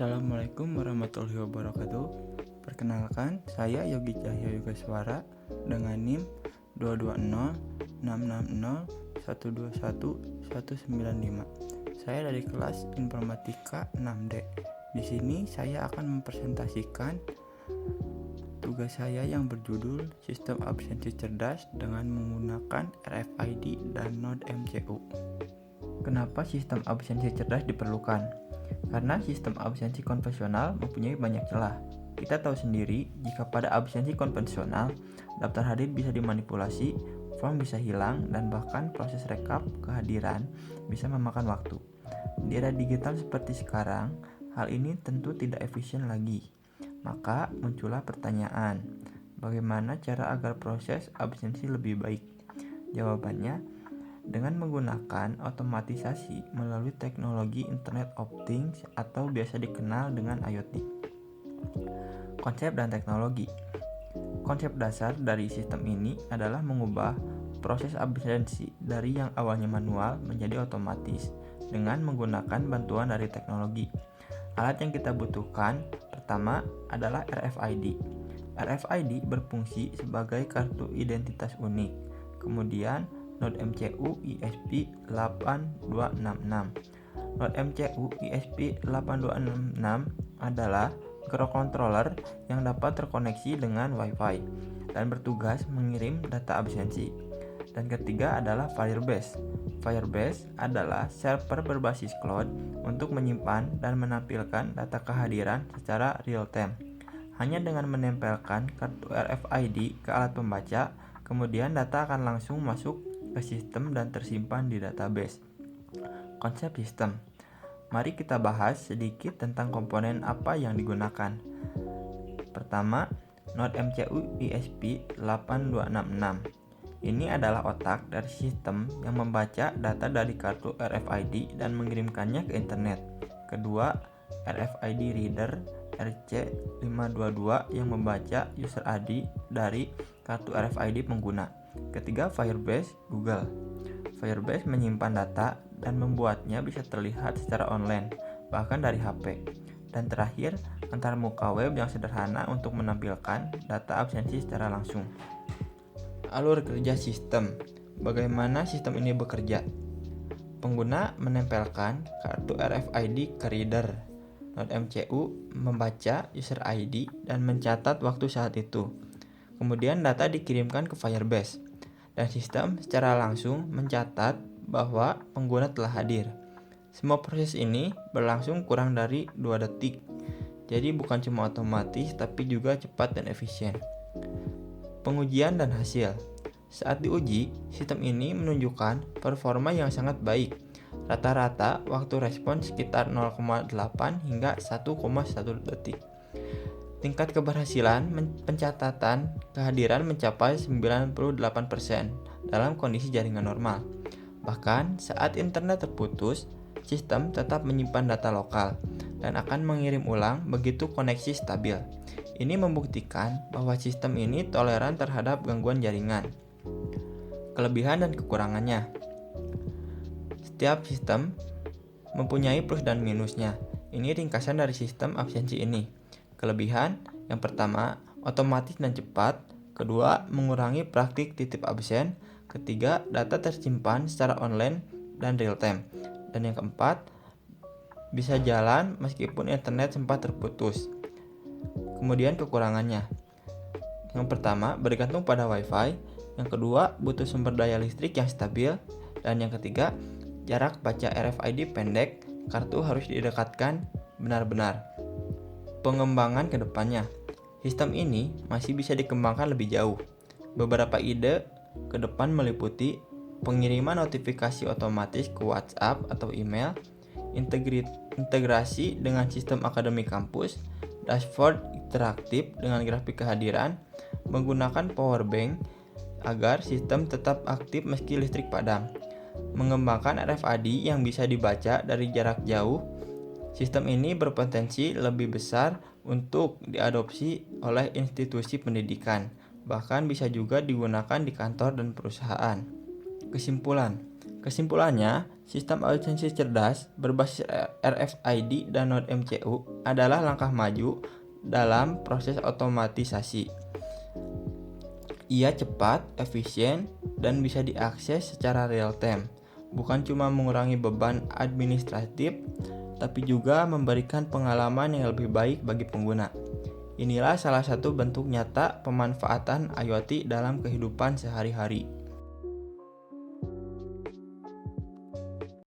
Assalamualaikum warahmatullahi wabarakatuh. Perkenalkan, saya Yogi Cahya Yogaswara dengan NIM 2206601219195. Saya dari kelas Informatika 6D. Di sini saya akan mempresentasikan tugas saya yang berjudul Sistem Absensi Cerdas dengan menggunakan RFID dan Node MCU. Kenapa sistem absensi cerdas diperlukan? Karena sistem absensi konvensional mempunyai banyak celah. Kita tahu sendiri, jika pada absensi konvensional, daftar hadir bisa dimanipulasi, form bisa hilang, dan bahkan proses rekap kehadiran bisa memakan waktu. Di era digital seperti sekarang, hal ini tentu tidak efisien lagi. Maka muncullah pertanyaan, bagaimana cara agar proses absensi lebih baik? Jawabannya, dengan menggunakan otomatisasi melalui teknologi Internet of Things atau biasa dikenal dengan IoT. Konsep dan teknologi. Konsep dasar dari sistem ini adalah mengubah proses absensi dari yang awalnya manual menjadi otomatis dengan menggunakan bantuan dari teknologi. Alat yang kita butuhkan pertama adalah RFID. RFID berfungsi sebagai kartu identitas unik. Kemudian Node MCU ESP8266. Node MCU ESP8266 adalah microcontroller yang dapat terkoneksi dengan Wi-Fi dan bertugas mengirim data absensi. Dan ketiga adalah Firebase. Firebase adalah server berbasis cloud untuk menyimpan dan menampilkan data kehadiran secara real time. Hanya dengan menempelkan kartu RFID ke alat pembaca, kemudian data akan langsung masuk ke sistem dan tersimpan di database. Konsep sistem. Mari kita bahas sedikit tentang komponen apa yang digunakan. Pertama, Node MCU ESP8266. Ini adalah otak dari sistem yang membaca data dari kartu RFID dan mengirimkannya ke internet. Kedua, RFID Reader RC522 yang membaca user ID dari kartu RFID pengguna. Ketiga, Firebase Google. Firebase menyimpan data dan membuatnya bisa terlihat secara online, bahkan dari HP. Dan terakhir, antarmuka web yang sederhana untuk menampilkan data absensi secara langsung. Alur kerja sistem. Bagaimana sistem ini bekerja? Pengguna menempelkan kartu RFID ke reader. Node MCU membaca user ID dan mencatat waktu saat itu. Kemudian data dikirimkan ke Firebase, dan sistem secara langsung mencatat bahwa pengguna telah hadir. Semua proses ini berlangsung kurang dari 2 detik, jadi bukan cuma otomatis tapi juga cepat dan efisien. Pengujian dan hasil. Saat diuji, sistem ini menunjukkan performa yang sangat baik. Rata-rata waktu respon sekitar 0,8 hingga 1,1 detik. Tingkat keberhasilan pencatatan kehadiran mencapai 98% dalam kondisi jaringan normal. Bahkan saat internet terputus, sistem tetap menyimpan data lokal dan akan mengirim ulang begitu koneksi stabil. Ini membuktikan bahwa sistem ini toleran terhadap gangguan jaringan. Kelebihan dan kekurangannya. Setiap sistem mempunyai plus dan minusnya. Ini ringkasan dari sistem absensi ini. Kelebihan, yang pertama, otomatis dan cepat. Kedua, mengurangi praktik titip absen. Ketiga, data tersimpan secara online dan real time. Dan yang keempat, bisa jalan meskipun internet sempat terputus. Kemudian kekurangannya. Yang pertama, bergantung pada Wi-Fi. Yang kedua, butuh sumber daya listrik yang stabil. Dan yang ketiga, jarak baca RFID pendek. Kartu harus didekatkan benar-benar. Pengembangan ke depannya. Sistem ini masih bisa dikembangkan lebih jauh. Beberapa ide ke depan meliputi pengiriman notifikasi otomatis ke WhatsApp atau email, integrasi dengan sistem akademik kampus, dashboard interaktif dengan grafik kehadiran, menggunakan power bank agar sistem tetap aktif meski listrik padam, mengembangkan RFID yang bisa dibaca dari jarak jauh. Sistem ini berpotensi lebih besar untuk diadopsi oleh institusi pendidikan, bahkan bisa juga digunakan di kantor dan perusahaan. Kesimpulan, Kesimpulannya, sistem autentisasi cerdas berbasis RFID dan Node MCU adalah langkah maju dalam proses otomatisasi. Ia cepat, efisien, dan bisa diakses secara real time. Bukan cuma mengurangi beban administratif, tapi juga memberikan pengalaman yang lebih baik bagi pengguna. Inilah salah satu bentuk nyata pemanfaatan IoT dalam kehidupan sehari-hari.